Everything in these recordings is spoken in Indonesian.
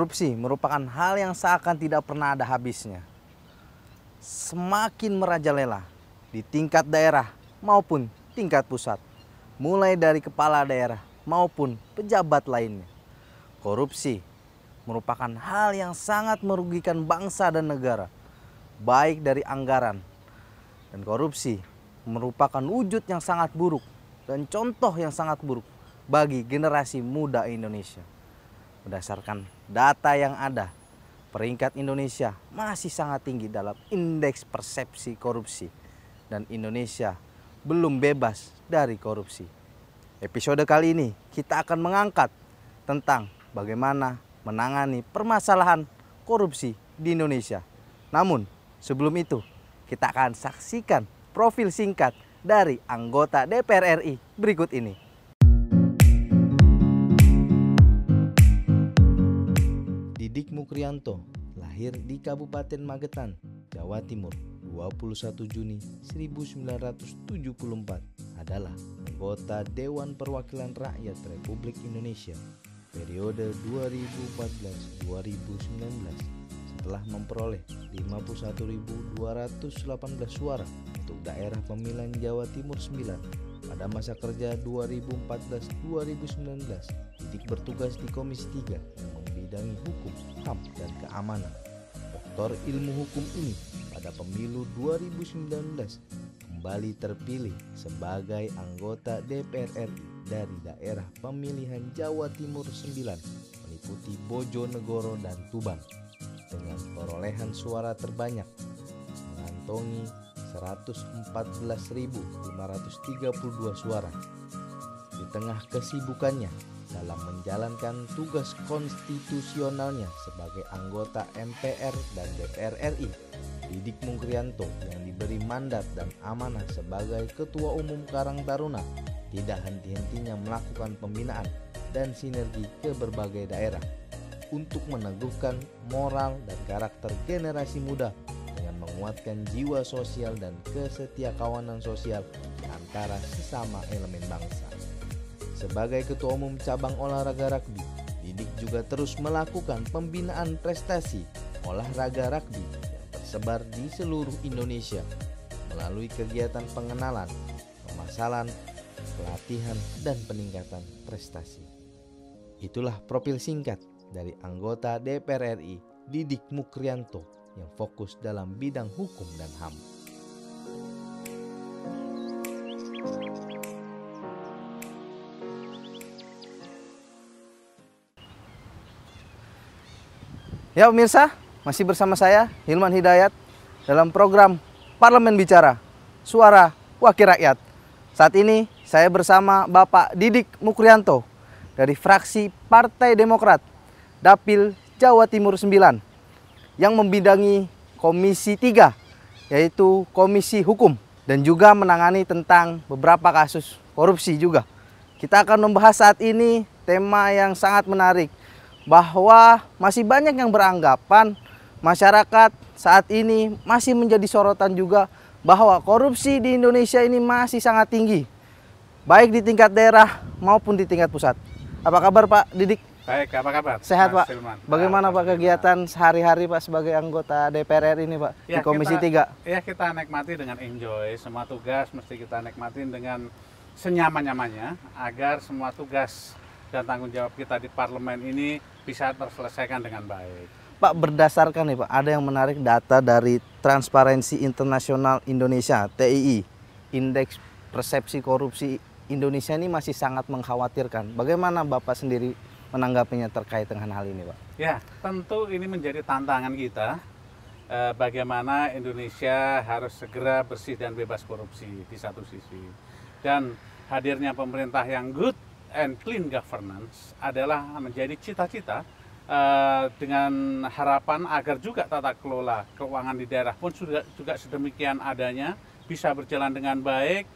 Korupsi merupakan hal yang seakan tidak pernah ada habisnya. Semakin merajalela di tingkat daerah maupun tingkat pusat, mulai dari kepala daerah maupun pejabat lainnya. Korupsi merupakan hal yang sangat merugikan bangsa dan negara, baik dari anggaran. Dan korupsi merupakan wujud yang sangat buruk dan contoh yang sangat buruk bagi generasi muda Indonesia. Berdasarkan data yang ada, peringkat Indonesia masih sangat tinggi dalam indeks persepsi korupsi dan Indonesia belum bebas dari korupsi. Episode kali ini kita akan mengangkat tentang bagaimana menangani permasalahan korupsi di Indonesia. Namun sebelum itu kita akan saksikan profil singkat dari anggota DPR RI berikut ini. Didik Mukrianto lahir di Kabupaten Magetan, Jawa Timur, 21 Juni 1974, adalah anggota Dewan Perwakilan Rakyat Republik Indonesia periode 2014-2019 setelah memperoleh 51.218 suara untuk daerah pemilihan Jawa Timur 9 pada masa kerja 2014-2019. Didik bertugas di Komisi 3 yang membidangi hukum, HAM, dan keamanan. Doktor ilmu hukum ini pada pemilu 2019 kembali terpilih sebagai anggota DPR RI dari daerah pemilihan Jawa Timur 9 meliputi Bojonegoro dan Tuban dengan perolehan suara terbanyak mengantongi 114.532 suara. Di tengah kesibukannya dalam menjalankan tugas konstitusionalnya sebagai anggota MPR dan DPR RI, Didik Mukrianto yang diberi mandat dan amanah sebagai Ketua Umum Karang Taruna tidak henti-hentinya melakukan pembinaan dan sinergi ke berbagai daerah untuk meneguhkan moral dan karakter generasi muda dengan menguatkan jiwa sosial dan kesetiakawanan sosial di antara sesama elemen bangsa. Sebagai Ketua Umum Cabang Olahraga Rugby, Didik juga terus melakukan pembinaan prestasi olahraga rugby yang tersebar di seluruh Indonesia melalui kegiatan pengenalan, pemasalan, pelatihan, dan peningkatan prestasi. Itulah profil singkat dari anggota DPR RI Didik Mukrianto yang fokus dalam bidang hukum dan HAM. Ya pemirsa, masih bersama saya Hilman Hidayat dalam program Parlemen Bicara, Suara Wakil Rakyat. Saat ini saya bersama Bapak Didik Mukrianto dari fraksi Partai Demokrat Dapil Jawa Timur 9 yang membidangi Komisi 3, yaitu Komisi Hukum, dan juga menangani tentang beberapa kasus korupsi juga. Kita akan membahas saat ini tema yang sangat menarik, bahwa masih banyak yang beranggapan masyarakat saat ini masih menjadi sorotan juga bahwa korupsi di Indonesia ini masih sangat tinggi, baik di tingkat daerah maupun di tingkat pusat. Apa kabar Pak Didik? Baik, apa kabar? Sehat Mas Pak. Silman. Bagaimana Pak kegiatan sehari-hari Pak sebagai anggota DPR RI ini Pak di Komisi 3? Ya, kita nikmati dengan enjoy. Semua tugas mesti kita nikmatin dengan senyaman-nyamannya agar semua tugas dan tanggung jawab kita di parlemen ini bisa terselesaikan dengan baik. Pak, berdasarkan nih Pak, ada yang menarik data dari Transparency International Indonesia (TII). Indeks persepsi korupsi Indonesia ini masih sangat mengkhawatirkan. Bagaimana Bapak sendiri menanggapinya terkait dengan hal ini, Pak? Ya, tentu ini menjadi tantangan kita. Bagaimana Indonesia harus segera bersih dan bebas korupsi di satu sisi. Dan hadirnya pemerintah yang good and clean governance adalah menjadi cita-cita dengan harapan agar juga tata kelola keuangan di daerah pun juga sedemikian adanya, bisa berjalan dengan baik,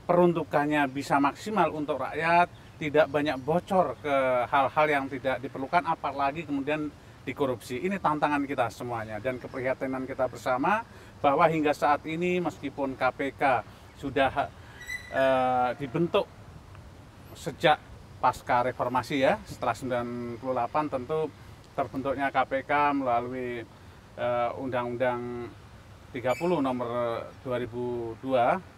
peruntukannya bisa maksimal untuk rakyat, tidak banyak bocor ke hal-hal yang tidak diperlukan, apalagi kemudian dikorupsi. Ini tantangan kita semuanya dan keprihatinan kita bersama bahwa hingga saat ini meskipun KPK sudah dibentuk sejak pasca reformasi ya, setelah 98 tentu terbentuknya KPK melalui Undang-Undang 30 nomor 2002,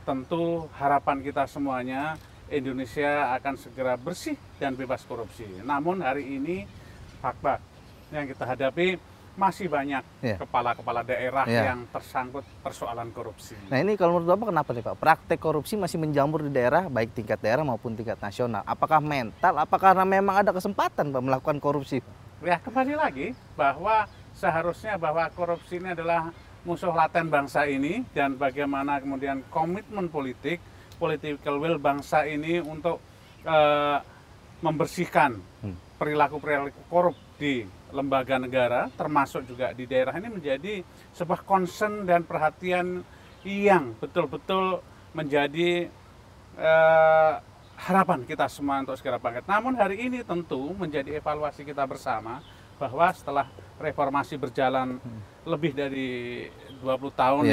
tentu harapan kita semuanya Indonesia akan segera bersih dan bebas korupsi. Namun hari ini fakta yang kita hadapi masih banyak kepala-kepala daerah yang tersangkut persoalan korupsi. Nah ini kalau menurut Bapak kenapa nih Pak? Praktek korupsi masih menjamur di daerah, baik tingkat daerah maupun tingkat nasional. Apakah mental, apakah karena memang ada kesempatan Pak melakukan korupsi? Ya kembali lagi bahwa seharusnya bahwa korupsi ini adalah musuh laten bangsa ini, dan bagaimana kemudian komitmen politik, political will bangsa ini untuk membersihkan perilaku-perilaku korup di lembaga negara, termasuk juga di daerah ini menjadi sebuah concern dan perhatian yang betul-betul menjadi harapan kita semua untuk segera bangkit. Namun hari ini tentu menjadi evaluasi kita bersama bahwa setelah reformasi berjalan lebih dari 20 tahun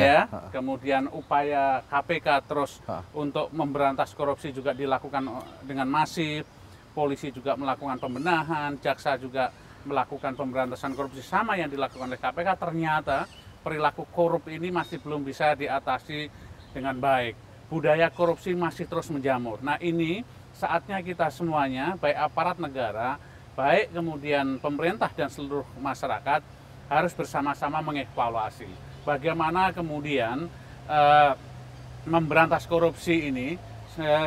kemudian upaya KPK terus untuk memberantas korupsi juga dilakukan dengan masif, polisi juga melakukan pembenahan, jaksa juga melakukan pemberantasan korupsi sama yang dilakukan oleh KPK, ternyata perilaku korup ini masih belum bisa diatasi dengan baik. Budaya korupsi masih terus menjamur. Nah ini saatnya kita semuanya, baik aparat negara, baik kemudian pemerintah dan seluruh masyarakat harus bersama-sama mengevaluasi bagaimana kemudian memberantas korupsi ini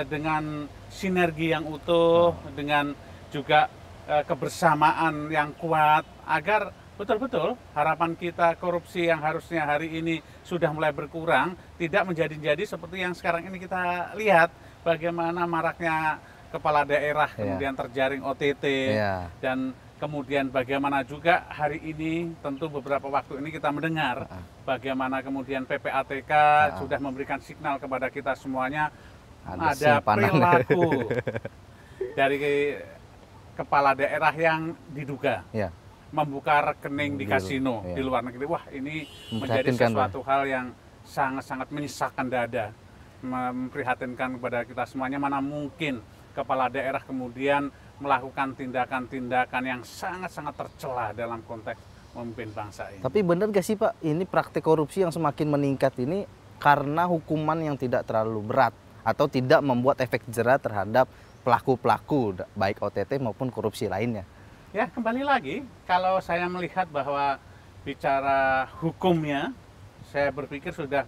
dengan sinergi yang utuh, dengan juga kebersamaan yang kuat, agar betul-betul harapan kita korupsi yang harusnya hari ini sudah mulai berkurang tidak menjadi-jadi seperti yang sekarang ini kita lihat, bagaimana maraknya kepala daerah kemudian terjaring OTT dan kemudian bagaimana juga hari ini tentu beberapa waktu ini kita mendengar bagaimana kemudian PPATK sudah memberikan signal kepada kita semuanya ada perilaku dari kepala daerah yang diduga membuka rekening di kasino di luar negeri. Wah ini menjadi sesuatu hal yang sangat-sangat menyisakan dada, memprihatinkan kepada kita semuanya. Mana mungkin kepala daerah kemudian melakukan tindakan-tindakan yang sangat-sangat tercela dalam konteks memimpin bangsa ini. Tapi benar gak sih Pak, ini praktik korupsi yang semakin meningkat ini karena hukuman yang tidak terlalu berat atau tidak membuat efek jera terhadap pelaku-pelaku baik OTT maupun korupsi lainnya? Ya kembali lagi, kalau saya melihat bahwa bicara hukumnya, saya berpikir sudah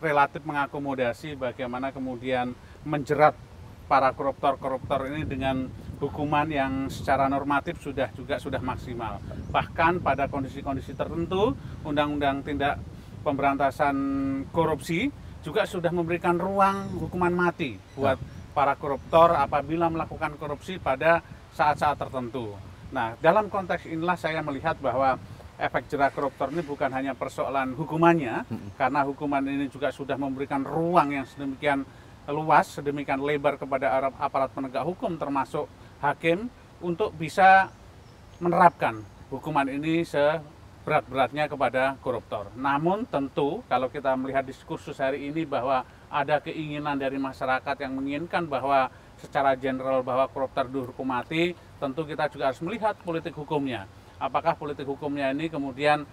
relatif mengakomodasi bagaimana kemudian menjerat para koruptor-koruptor ini dengan hukuman yang secara normatif sudah maksimal. Bahkan pada kondisi-kondisi tertentu, Undang-Undang Tindak Pemberantasan Korupsi juga sudah memberikan ruang hukuman mati buat para koruptor apabila melakukan korupsi pada saat-saat tertentu. Nah, dalam konteks inilah saya melihat bahwa efek jera koruptor ini bukan hanya persoalan hukumannya, karena hukuman ini juga sudah memberikan ruang yang sedemikian luas, sedemikian lebar kepada aparat penegak hukum termasuk hakim untuk bisa menerapkan hukuman ini seberat-beratnya kepada koruptor. Namun tentu kalau kita melihat diskursus hari ini bahwa ada keinginan dari masyarakat yang menginginkan bahwa secara general bahwa koruptor dihukum mati, tentu kita juga harus melihat politik hukumnya. Apakah politik hukumnya ini kemudian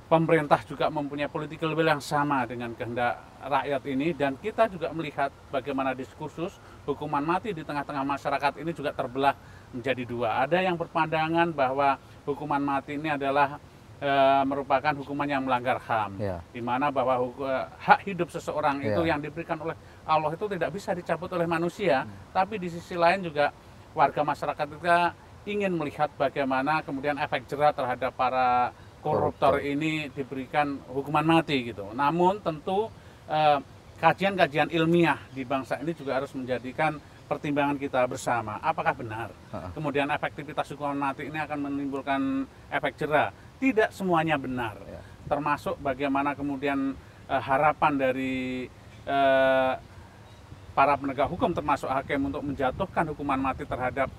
pemerintah juga mempunyai political will yang sama dengan kehendak rakyat ini, dan kita juga melihat bagaimana diskursus hukuman mati di tengah-tengah masyarakat ini juga terbelah menjadi dua. Ada yang berpandangan bahwa hukuman mati ini adalah merupakan hukuman yang melanggar HAM, di mana bahwa hak hidup seseorang itu yang diberikan oleh Allah itu tidak bisa dicabut oleh manusia. Tapi di sisi lain juga warga masyarakat kita ingin melihat bagaimana kemudian efek jera terhadap para koruptor ini diberikan hukuman mati gitu. Namun tentu kajian-kajian ilmiah di bangsa ini juga harus menjadikan pertimbangan kita bersama. Apakah benar kemudian efektivitas hukuman mati ini akan menimbulkan efek jera? Tidak semuanya benar, termasuk bagaimana kemudian harapan dari para penegak hukum termasuk hakim untuk menjatuhkan hukuman mati terhadap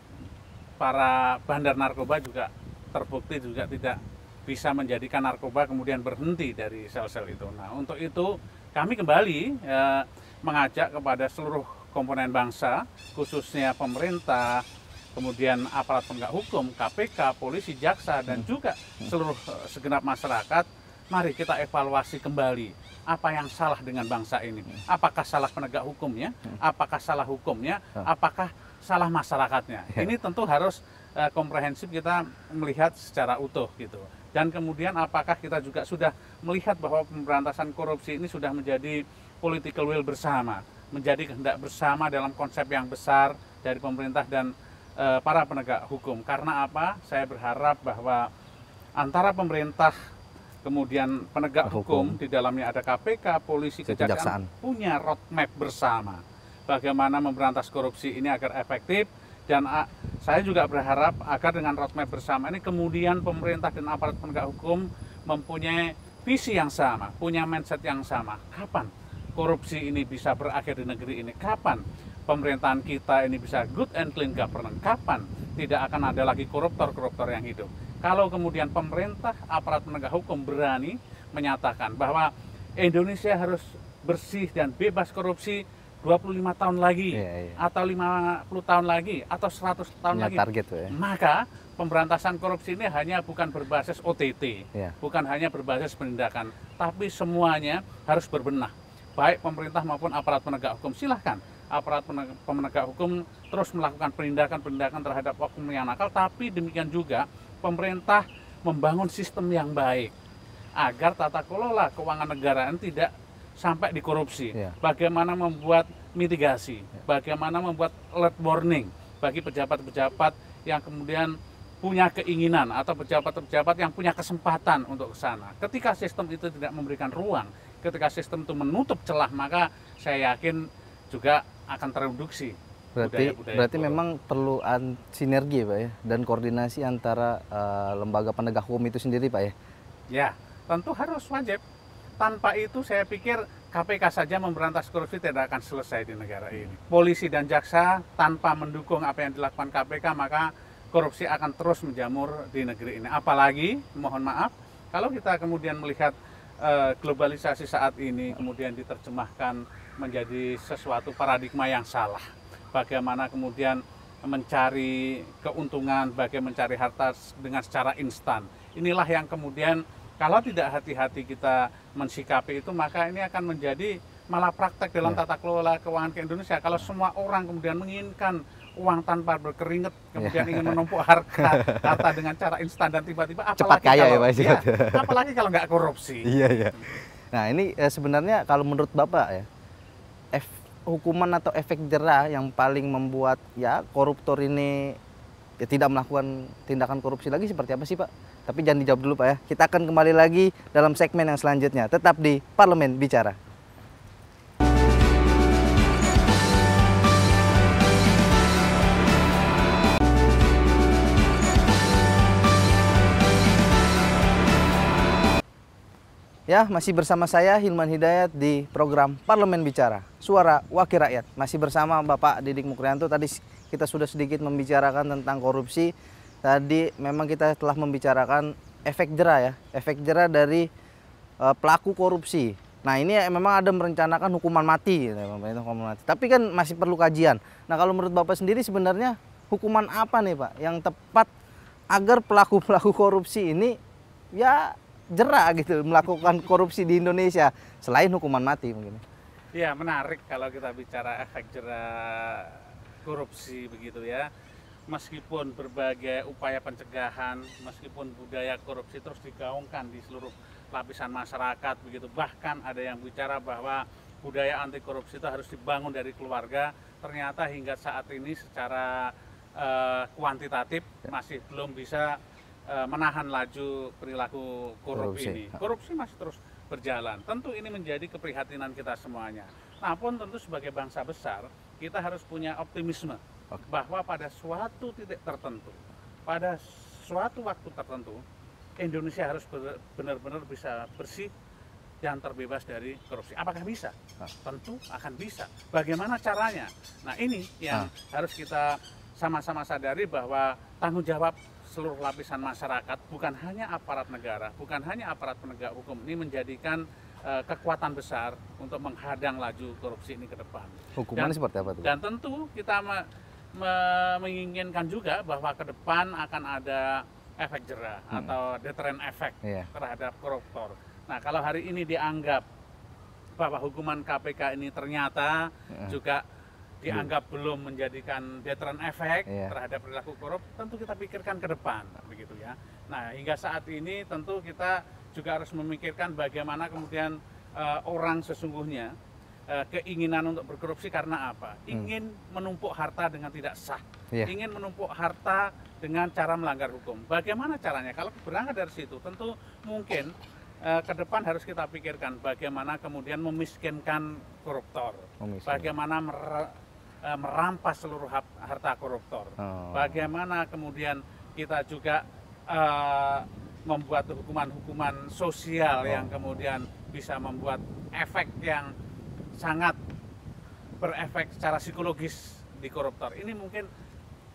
para bandar narkoba juga terbukti juga tidak bisa menjadikan narkoba kemudian berhenti dari sel-sel itu. Nah untuk itu kami kembali mengajak kepada seluruh komponen bangsa, khususnya pemerintah, kemudian aparat penegak hukum, KPK, polisi, jaksa, dan juga seluruh segenap masyarakat, mari kita evaluasi kembali apa yang salah dengan bangsa ini. Apakah salah penegak hukumnya, apakah salah hukumnya, apakah salah masyarakatnya. Ini tentu harus komprehensif kita melihat secara utuh gitu. Dan kemudian apakah kita juga sudah melihat bahwa pemberantasan korupsi ini sudah menjadi political will bersama, menjadi kehendak bersama dalam konsep yang besar dari pemerintah dan para penegak hukum. Karena apa? Saya berharap bahwa antara pemerintah kemudian penegak hukum, di dalamnya ada KPK, polisi, kejaksaan, punya roadmap bersama bagaimana memberantas korupsi ini agar efektif. Dan saya juga berharap agar dengan roadmap bersama ini kemudian pemerintah dan aparat penegak hukum mempunyai visi yang sama, punya mindset yang sama. Kapan korupsi ini bisa berakhir di negeri ini? Kapan pemerintahan kita ini bisa good and clean governance? Kapan tidak akan ada lagi koruptor-koruptor yang hidup? Kalau kemudian pemerintah, aparat penegak hukum berani menyatakan bahwa Indonesia harus bersih dan bebas korupsi 25 tahun lagi, atau 50 tahun lagi, atau 100 tahun lagi, target, maka pemberantasan korupsi ini hanya bukan berbasis OTT, bukan hanya berbasis penindakan, tapi semuanya harus berbenah. Baik pemerintah maupun aparat penegak hukum, silahkan aparat penegak hukum terus melakukan penindakan terhadap oknum yang nakal, tapi demikian juga pemerintah membangun sistem yang baik agar tata kelola keuangan negara tidak sampai dikorupsi. Bagaimana membuat mitigasi, bagaimana membuat alert warning bagi pejabat-pejabat yang kemudian punya keinginan atau pejabat-pejabat yang punya kesempatan untuk ke sana. Ketika sistem itu tidak memberikan ruang, ketika sistem itu menutup celah, maka saya yakin juga akan tereduksi. Berarti memang perlu sinergi Pak ya, dan koordinasi antara lembaga penegak hukum itu sendiri Pak ya? Ya, tentu harus wajib. Tanpa itu saya pikir KPK saja memberantas korupsi tidak akan selesai di negara ini. Polisi dan jaksa tanpa mendukung apa yang dilakukan KPK, maka korupsi akan terus menjamur di negeri ini. Apalagi, mohon maaf, kalau kita kemudian melihat globalisasi saat ini kemudian diterjemahkan menjadi sesuatu paradigma yang salah. Bagaimana kemudian mencari keuntungan, bagaimana mencari harta dengan secara instan. Inilah yang kemudian kalau tidak hati-hati kita mensikapi itu, maka ini akan menjadi malah praktek dalam tata kelola keuangan ke Indonesia. Kalau semua orang kemudian menginginkan uang tanpa berkeringat, kemudian ingin menumpuk harta dengan cara instan dan tiba-tiba, cepat kaya ya Pak. Apalagi kalau nggak korupsi. Iya. Nah ini sebenarnya kalau menurut Bapak ya, hukuman atau efek jera yang paling membuat ya koruptor ini ya tidak melakukan tindakan korupsi lagi seperti apa sih Pak? Tapi jangan dijawab dulu Pak ya. Kita akan kembali lagi dalam segmen yang selanjutnya. Tetap di Parlemen Bicara. Ya, masih bersama saya Hilman Hidayat di program Parlemen Bicara, Suara Wakil Rakyat. Masih bersama Bapak Didik Mukrianto. Tadi kita sudah sedikit membicarakan tentang korupsi. Tadi memang kita telah membicarakan efek jera ya, efek jera dari pelaku korupsi. Nah ini memang ada merencanakan hukuman mati, tapi kan masih perlu kajian. Nah kalau menurut Bapak sendiri sebenarnya hukuman apa nih Pak yang tepat agar pelaku-pelaku korupsi ini ya jera gitu melakukan korupsi di Indonesia selain hukuman mati mungkin? Ya menarik kalau kita bicara efek jera korupsi begitu ya. Meskipun berbagai upaya pencegahan, meskipun budaya korupsi terus digaungkan di seluruh lapisan masyarakat begitu, bahkan ada yang bicara bahwa budaya anti korupsi itu harus dibangun dari keluarga, ternyata hingga saat ini secara kuantitatif masih belum bisa menahan laju perilaku korupsi ini. Korupsi masih terus berjalan. Tentu ini menjadi keprihatinan kita semuanya. Namun tentu sebagai bangsa besar kita harus punya optimisme bahwa pada suatu titik tertentu, pada suatu waktu tertentu, Indonesia harus benar-benar bisa bersih dan terbebas dari korupsi. Apakah bisa? Tentu akan bisa. Bagaimana caranya? Nah ini yang harus kita sama-sama sadari bahwa tanggung jawab seluruh lapisan masyarakat, bukan hanya aparat negara, bukan hanya aparat penegak hukum, ini menjadikan kekuatan besar untuk menghadang laju korupsi ini ke depan. Hukumannya seperti apa tuh? Dan tentu kita menginginkan juga bahwa ke depan akan ada efek jerah atau deterrent effect terhadap koruptor. Nah, kalau hari ini dianggap bahwa hukuman KPK ini ternyata juga dianggap belum menjadikan deterrent effect terhadap perilaku korup, tentu kita pikirkan ke depan, begitu ya. Nah, hingga saat ini tentu kita juga harus memikirkan bagaimana kemudian orang sesungguhnya keinginan untuk berkorupsi karena apa? Ingin menumpuk harta dengan tidak sah, ingin menumpuk harta dengan cara melanggar hukum. Bagaimana caranya? Kalau berangkat dari situ, tentu mungkin ke depan harus kita pikirkan bagaimana kemudian memiskinkan koruptor, bagaimana merampas seluruh harta koruptor, bagaimana kemudian kita juga membuat hukuman-hukuman sosial yang kemudian bisa membuat efek yang sangat berefek secara psikologis di koruptor. Ini mungkin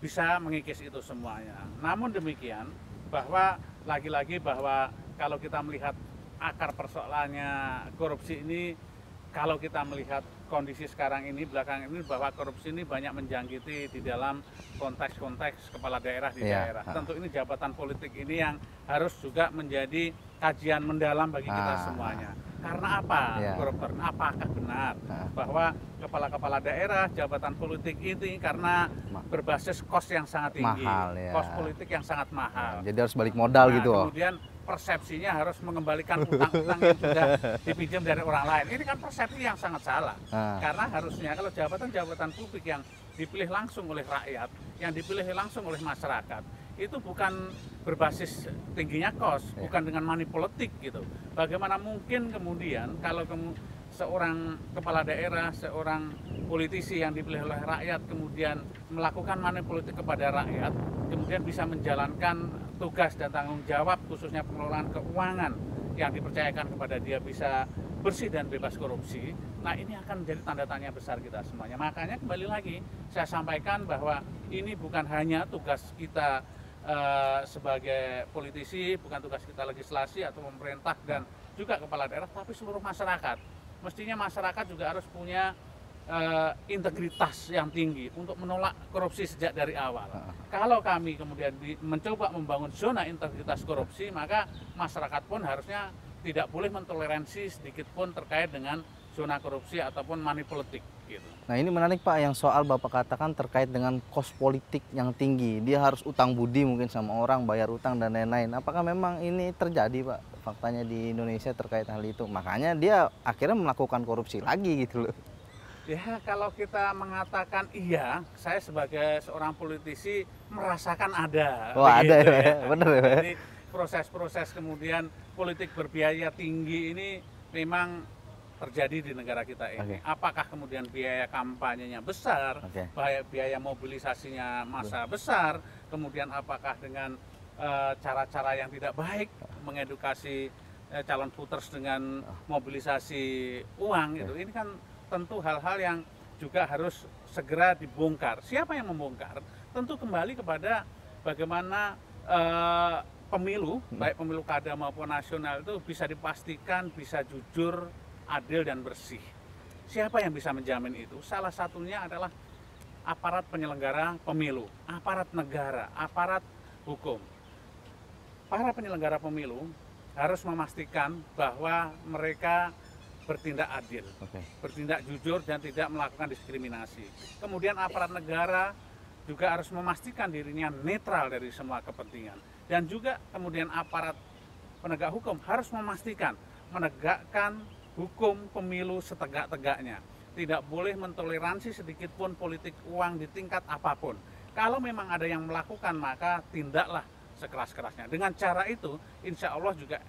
bisa mengikis itu semuanya. Namun demikian, bahwa lagi-lagi bahwa kalau kita melihat akar persoalannya korupsi ini, kalau kita melihat kondisi sekarang ini, belakangan ini, bahwa korupsi ini banyak menjangkiti di dalam konteks-konteks kepala daerah di daerah. Tentu ini jabatan politik ini yang harus juga menjadi kajian mendalam bagi kita semuanya. Karena apa koruptor? Apakah benar bahwa kepala-kepala daerah, jabatan politik ini karena berbasis kos yang sangat tinggi, kos politik yang sangat mahal. Jadi harus balik modal gitu. Kemudian persepsinya harus mengembalikan utang-utang yang sudah dipinjam dari orang lain. Ini kan persepsi yang sangat salah. Karena harusnya kalau jabatan-jabatan publik yang dipilih langsung oleh rakyat, yang dipilih langsung oleh masyarakat, itu bukan berbasis tingginya kos, bukan dengan money politik gitu. Bagaimana mungkin kemudian kalau seorang kepala daerah, seorang politisi yang dipilih oleh rakyat kemudian melakukan money politik kepada rakyat, kemudian bisa menjalankan tugas dan tanggung jawab khususnya pengelolaan keuangan yang dipercayakan kepada dia bisa bersih dan bebas korupsi. Nah, ini akan menjadi tanda tanya besar kita semuanya. Makanya kembali lagi saya sampaikan bahwa ini bukan hanya tugas kita sebagai politisi, bukan tugas kita legislasi atau pemerintah dan juga kepala daerah, tapi seluruh masyarakat. Mestinya masyarakat juga harus punya integritas yang tinggi untuk menolak korupsi sejak dari awal. Kalau kami kemudian mencoba membangun zona integritas korupsi, maka masyarakat pun harusnya tidak boleh mentoleransi sedikit pun terkait dengan zona korupsi ataupun money politik gitu. Nah, ini menarik Pak, yang soal Bapak katakan terkait dengan kos politik yang tinggi. Dia harus utang budi mungkin sama orang, bayar utang dan lain-lain. Apakah memang ini terjadi Pak, faktanya di Indonesia terkait hal itu? Makanya dia akhirnya melakukan korupsi lagi gitu loh. Ya, kalau kita mengatakan iya, saya sebagai seorang politisi merasakan ada. Oh, ada ya, benar ya. Jadi proses-proses kemudian politik berbiaya tinggi ini memang terjadi di negara kita ini. Apakah kemudian biaya kampanyenya besar, biaya mobilisasinya massa besar, kemudian apakah dengan cara-cara yang tidak baik mengedukasi calon voters dengan mobilisasi uang gitu. Ini kan tentu hal-hal yang juga harus segera dibongkar. Siapa yang membongkar? Tentu kembali kepada bagaimana pemilu, baik pemilu kada maupun nasional itu bisa dipastikan, bisa jujur, adil dan bersih. Siapa yang bisa menjamin itu? Salah satunya adalah aparat penyelenggara pemilu, aparat negara, aparat hukum. Para penyelenggara pemilu harus memastikan bahwa mereka bertindak adil, bertindak jujur dan tidak melakukan diskriminasi. Kemudian aparat negara juga harus memastikan dirinya netral dari semua kepentingan. Dan juga kemudian aparat penegak hukum harus memastikan menegakkan hukum pemilu setegak-tegaknya. Tidak boleh mentoleransi sedikit pun politik uang di tingkat apapun. Kalau memang ada yang melakukan, maka tindaklah sekeras-kerasnya. Dengan cara itu, insya Allah juga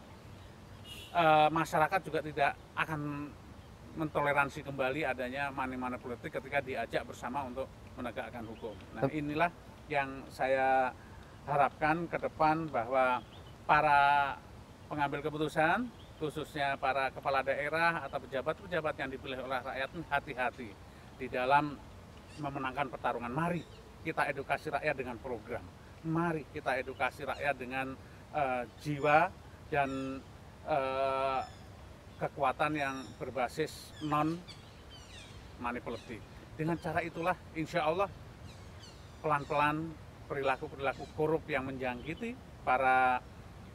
masyarakat juga tidak akan mentoleransi kembali adanya money politik ketika diajak bersama untuk menegakkan hukum. Nah, inilah yang saya harapkan ke depan, bahwa para pengambil keputusan, khususnya para kepala daerah atau pejabat-pejabat yang dipilih oleh rakyat, hati-hati di dalam memenangkan pertarungan. Mari kita edukasi rakyat dengan program. Mari kita edukasi rakyat dengan jiwa dan kekuatan yang berbasis non money politik. Dengan cara itulah insya Allah pelan-pelan perilaku-perilaku korup yang menjangkiti para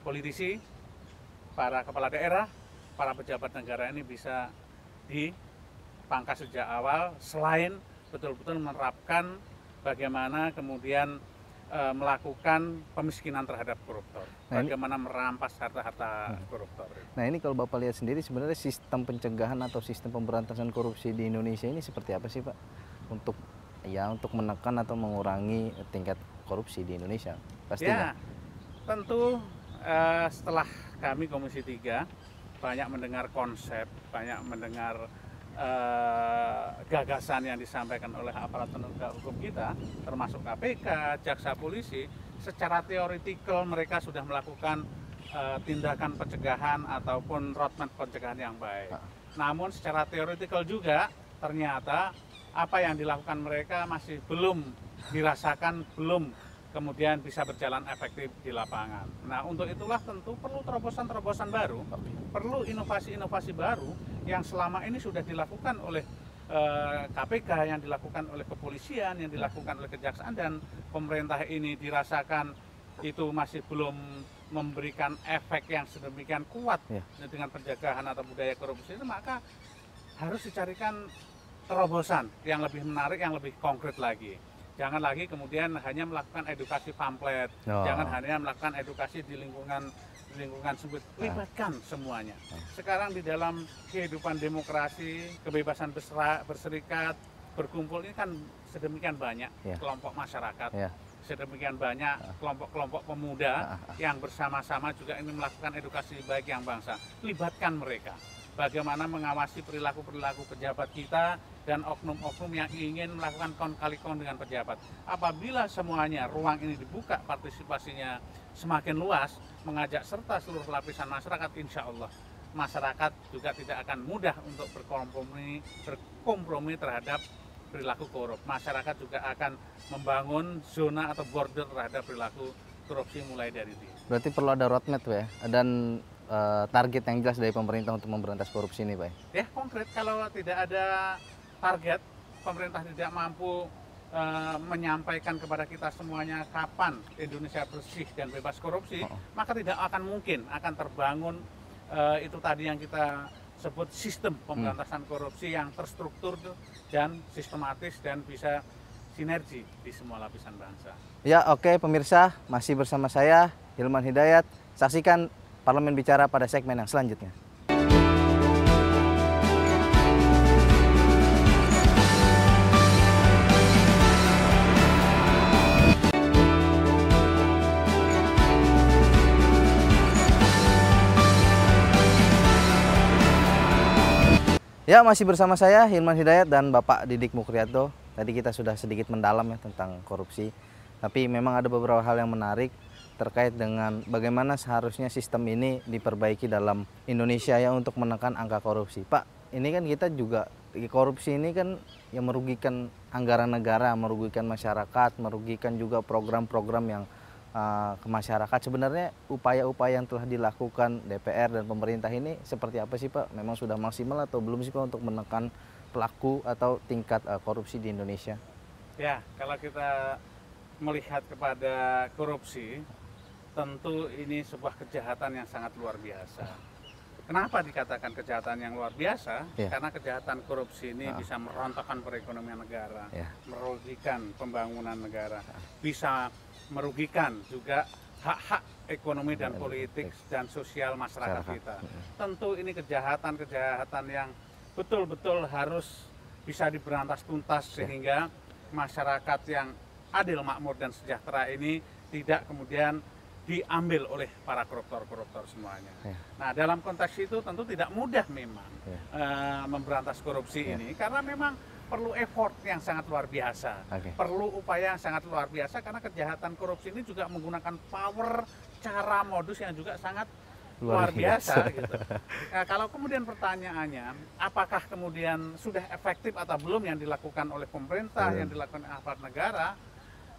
politisi, para kepala daerah, para pejabat negara ini bisa dipangkas sejak awal, selain betul-betul menerapkan bagaimana kemudian melakukan pemiskinan terhadap koruptor, bagaimana merampas harta-harta koruptor. Nah ini kalau Bapak lihat sendiri sebenarnya sistem pencegahan atau sistem pemberantasan korupsi di Indonesia ini seperti apa sih Pak untuk menekan atau mengurangi tingkat korupsi di Indonesia? Pastinya. Ya, tentu setelah kami Komisi 3 banyak mendengar konsep, banyak mendengar gagasan yang disampaikan oleh aparat penegak hukum kita, termasuk KPK, jaksa polisi, secara teoretikal mereka sudah melakukan tindakan pencegahan ataupun roadmap pencegahan yang baik. Namun secara teoretikal juga ternyata apa yang dilakukan mereka masih belum dirasakan, belum kemudian bisa berjalan efektif di lapangan. Nah, untuk itulah tentu perlu terobosan-terobosan baru, perlu inovasi-inovasi baru yang selama ini sudah dilakukan oleh KPK, yang dilakukan oleh kepolisian, yang dilakukan oleh kejaksaan, dan pemerintah ini dirasakan itu masih belum memberikan efek yang sedemikian kuat dengan pencegahan atau budaya korupsi itu, maka harus dicarikan terobosan yang lebih menarik, yang lebih konkret lagi. Jangan lagi kemudian hanya melakukan edukasi pamflet, jangan hanya melakukan edukasi di lingkungan sempit, libatkan semuanya. Sekarang di dalam kehidupan demokrasi, kebebasan berserikat, berkumpul ini kan sedemikian banyak kelompok masyarakat, sedemikian banyak kelompok-kelompok pemuda yang bersama-sama juga ingin melakukan edukasi bagi yang bangsa. Libatkan mereka. Bagaimana mengawasi perilaku-perilaku pejabat kita dan oknum-oknum yang ingin melakukan kali kong dengan pejabat. Apabila semuanya ruang ini dibuka, partisipasinya semakin luas, mengajak serta seluruh lapisan masyarakat, insya Allah masyarakat juga tidak akan mudah untuk berkompromi terhadap perilaku korup. Masyarakat juga akan membangun zona atau border terhadap perilaku korupsi mulai dari ini. Berarti perlu ada roadmap ya, dan target yang jelas dari pemerintah untuk memberantas korupsi ini Pak? Ya konkret, kalau tidak ada target, pemerintah tidak mampu menyampaikan kepada kita semuanya kapan Indonesia bersih dan bebas korupsi, maka tidak akan mungkin akan terbangun itu tadi yang kita sebut sistem pemberantasan korupsi yang terstruktur dan sistematis dan bisa sinergi di semua lapisan bangsa. Ya oke, pemirsa, masih bersama saya Hilman Hidayat. Saksikan Parlemen Bicara pada segmen yang selanjutnya. Ya, masih bersama saya Hilman Hidayat dan Bapak Didik Mukrianto. Tadi kita sudah sedikit mendalam ya tentang korupsi. Tapi memang ada beberapa hal yang menarik terkait dengan bagaimana seharusnya sistem ini diperbaiki dalam Indonesia ya untuk menekan angka korupsi. Pak, ini kan kita juga, korupsi ini kan yang merugikan anggaran negara, merugikan masyarakat, merugikan juga program-program yang ke masyarakat. Sebenarnya upaya-upaya yang telah dilakukan DPR dan pemerintah ini seperti apa sih Pak? Memang sudah maksimal atau belum sih Pak untuk menekan pelaku atau tingkat korupsi di Indonesia? Ya, kalau kita melihat kepada korupsi, tentu ini sebuah kejahatan yang sangat luar biasa. Kenapa dikatakan kejahatan yang luar biasa? Karena kejahatan korupsi ini bisa merontokkan perekonomian negara, merugikan pembangunan negara, bisa merugikan juga hak-hak ekonomi dan politik dan sosial masyarakat kita. Tentu ini kejahatan-kejahatan yang betul-betul harus bisa diberantas tuntas sehingga masyarakat yang adil, makmur dan sejahtera ini tidak kemudian diambil oleh para koruptor-koruptor semuanya. Nah, dalam konteks itu tentu tidak mudah memang memberantas korupsi ini, karena memang perlu effort yang sangat luar biasa, perlu upaya yang sangat luar biasa, karena kejahatan korupsi ini juga menggunakan power, cara, modus yang juga sangat luar biasa. Gitu. Nah, kalau kemudian pertanyaannya, apakah kemudian sudah efektif atau belum yang dilakukan oleh pemerintah, yang dilakukan oleh aparat negara,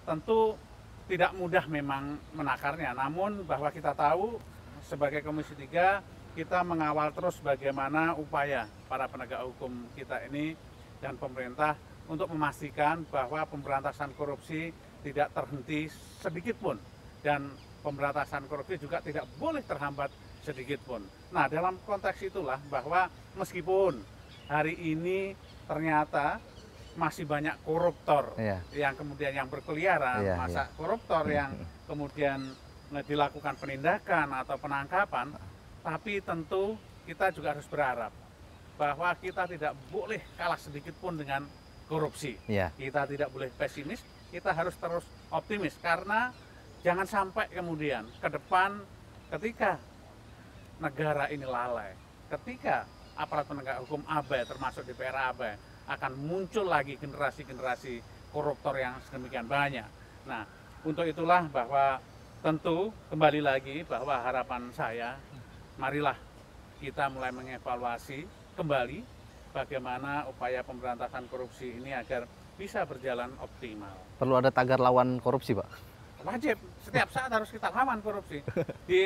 tentu tidak mudah memang menakarnya. Namun bahwa kita tahu sebagai Komisi 3 kita mengawal terus bagaimana upaya para penegak hukum kita ini dan pemerintah untuk memastikan bahwa pemberantasan korupsi tidak terhenti sedikit pun, dan pemberantasan korupsi juga tidak boleh terhambat sedikit pun. Nah, dalam konteks itulah bahwa meskipun hari ini ternyata masih banyak koruptor yang kemudian yang berkeliaran, koruptor yang kemudian dilakukan penindakan atau penangkapan, tapi tentu kita juga harus berharap bahwa kita tidak boleh kalah sedikit pun dengan korupsi. Kita tidak boleh pesimis, kita harus terus optimis, karena jangan sampai kemudian ke depan ketika negara ini lalai, ketika aparat penegak hukum abai, termasuk DPR abai, akan muncul lagi generasi-generasi koruptor yang sedemikian banyak. Nah, untuk itulah bahwa tentu kembali lagi bahwa harapan saya, marilah kita mulai mengevaluasi kembali bagaimana upaya pemberantasan korupsi ini agar bisa berjalan optimal. Perlu ada tagar lawan korupsi, Pak? Wajib, setiap saat harus kita lawan korupsi.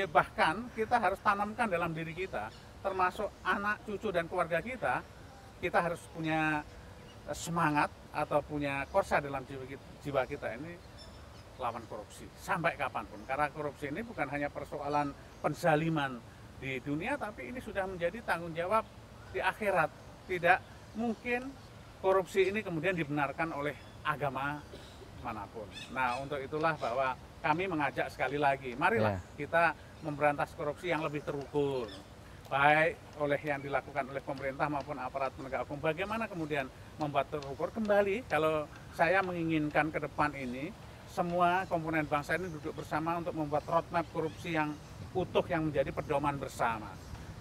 Bahkan kita harus tanamkan dalam diri kita, termasuk anak, cucu, dan keluarga kita harus punya semangat atau punya korsa dalam jiwa kita ini lawan korupsi sampai kapanpun, karena korupsi ini bukan hanya persoalan penzaliman di dunia, tapi ini sudah menjadi tanggung jawab di akhirat. Tidak mungkin korupsi ini kemudian dibenarkan oleh agama manapun. Nah, untuk itulah bahwa kami mengajak sekali lagi, marilah kita memberantas korupsi yang lebih terukur, baik oleh yang dilakukan oleh pemerintah maupun aparat penegak hukum. Bagaimana kemudian membuat terukur kembali? Kalau saya menginginkan ke depan ini semua komponen bangsa ini duduk bersama untuk membuat roadmap korupsi yang utuh, yang menjadi pedoman bersama.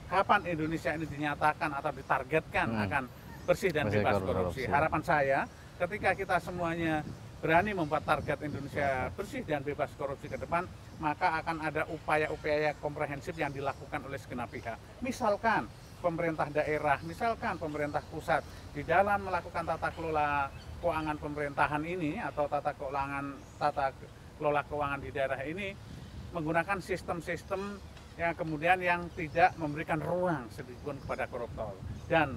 Kapan Indonesia ini dinyatakan atau ditargetkan akan bersih dan bebas korupsi? Harapan saya ketika kita semuanya berani membuat target Indonesia bersih dan bebas korupsi ke depan, maka akan ada upaya-upaya komprehensif yang dilakukan oleh segenap pihak. Misalkan pemerintah daerah, misalkan pemerintah pusat, di dalam melakukan tata kelola keuangan pemerintahan ini atau tata kelola keuangan di daerah ini menggunakan sistem-sistem yang kemudian yang tidak memberikan ruang sedikitpun kepada koruptor. Dan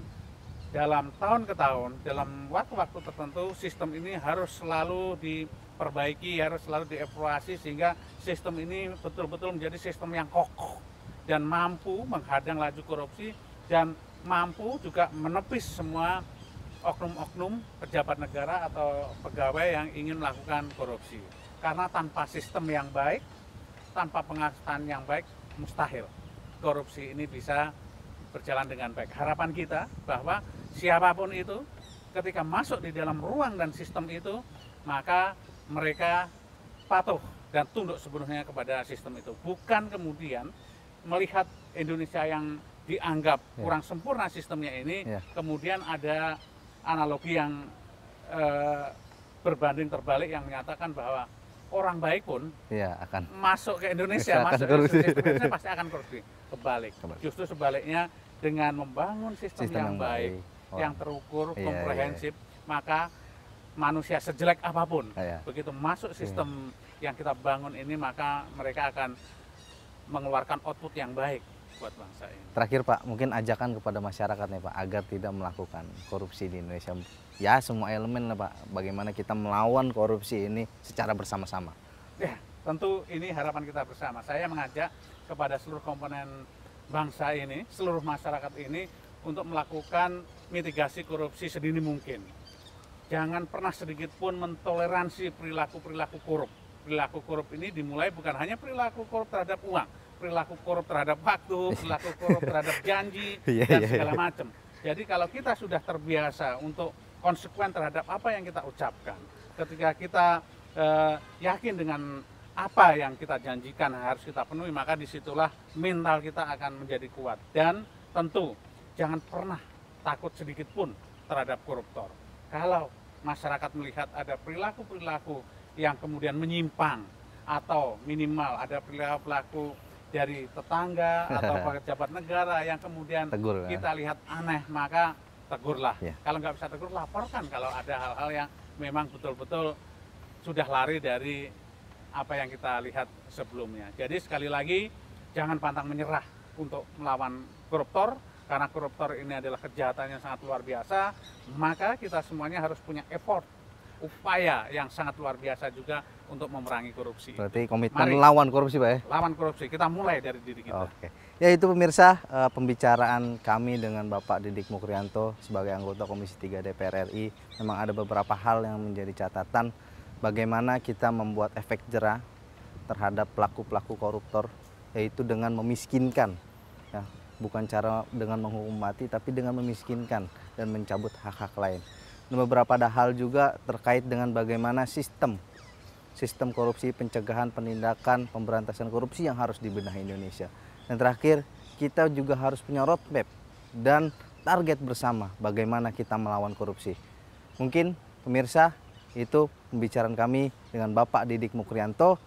dalam tahun ke tahun, dalam waktu-waktu tertentu, sistem ini harus selalu diperbaiki, harus selalu dievaluasi sehingga sistem ini betul-betul menjadi sistem yang kokoh dan mampu menghadang laju korupsi dan mampu juga menepis semua oknum-oknum pejabat negara atau pegawai yang ingin melakukan korupsi. Karena tanpa sistem yang baik, tanpa pengasuhan yang baik, mustahil korupsi ini bisa berjalan dengan baik. Harapan kita bahwa siapapun itu ketika masuk di dalam ruang dan sistem itu, maka mereka patuh dan tunduk sepenuhnya kepada sistem itu. Bukan kemudian melihat Indonesia yang dianggap kurang sempurna sistemnya ini, kemudian ada analogi yang berbanding terbalik yang menyatakan bahwa orang baik pun akan masuk ke Indonesia, masuk ke sistem Indonesia pasti akan korupsi. Kebalik. Justru sebaliknya, dengan membangun sistem yang baik, yang terukur, komprehensif, maka manusia sejelek apapun, begitu masuk sistem yang kita bangun ini, maka mereka akan mengeluarkan output yang baik buat bangsa ini. Terakhir Pak, mungkin ajakan kepada masyarakat nih Pak, agar tidak melakukan korupsi di Indonesia. Ya semua elemen lah Pak, bagaimana kita melawan korupsi ini secara bersama-sama. Ya, tentu ini harapan kita bersama. Saya mengajak kepada seluruh komponen bangsa ini, seluruh masyarakat ini untuk melakukan mitigasi korupsi sedini mungkin. Jangan pernah sedikit pun mentoleransi perilaku-perilaku korup. Perilaku korup ini dimulai bukan hanya perilaku korup terhadap uang, perilaku korup terhadap waktu, perilaku korup terhadap janji, dan segala macam. Jadi kalau kita sudah terbiasa untuk konsekuen terhadap apa yang kita ucapkan, ketika kita yakin dengan apa yang kita janjikan harus kita penuhi, maka disitulah mental kita akan menjadi kuat. Dan tentu jangan pernah takut sedikit pun terhadap koruptor. Kalau masyarakat melihat ada perilaku-perilaku yang kemudian menyimpang atau minimal ada perilaku dari tetangga atau pejabat negara yang kemudian kita lihat aneh, maka tegurlah. Kalau nggak bisa tegur, laporkan kalau ada hal-hal yang memang betul-betul sudah lari dari apa yang kita lihat sebelumnya. Jadi sekali lagi, jangan pantang menyerah untuk melawan koruptor, karena koruptor ini adalah kejahatan yang sangat luar biasa. Maka kita semuanya harus punya effort upaya yang sangat luar biasa juga untuk memerangi korupsi. Berarti komitmen Mari. lawan korupsi Pak ya? Lawan korupsi, kita mulai dari diri kita. Oke. Ya itu pemirsa pembicaraan kami dengan Bapak Didik Mukrianto sebagai anggota Komisi 3 DPR RI. Memang ada beberapa hal yang menjadi catatan bagaimana kita membuat efek jera terhadap pelaku-pelaku koruptor, yaitu dengan memiskinkan. Ya, bukan cara dengan menghukum mati, tapi dengan memiskinkan dan mencabut hak-hak lain. Dan beberapa hal juga terkait dengan bagaimana sistem korupsi, pencegahan, penindakan, pemberantasan korupsi yang harus dibenahi Indonesia. Dan terakhir, kita juga harus punya roadmap dan target bersama bagaimana kita melawan korupsi. Mungkin pemirsa, itu pembicaraan kami dengan Bapak Didik Mukrianto.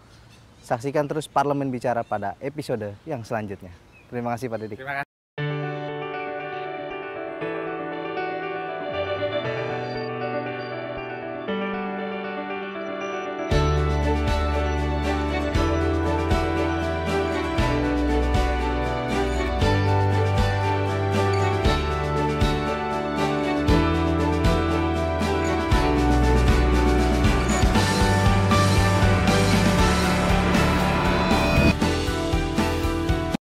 Saksikan terus Parlemen Bicara pada episode yang selanjutnya. Terima kasih Pak Didik. Terima kasih.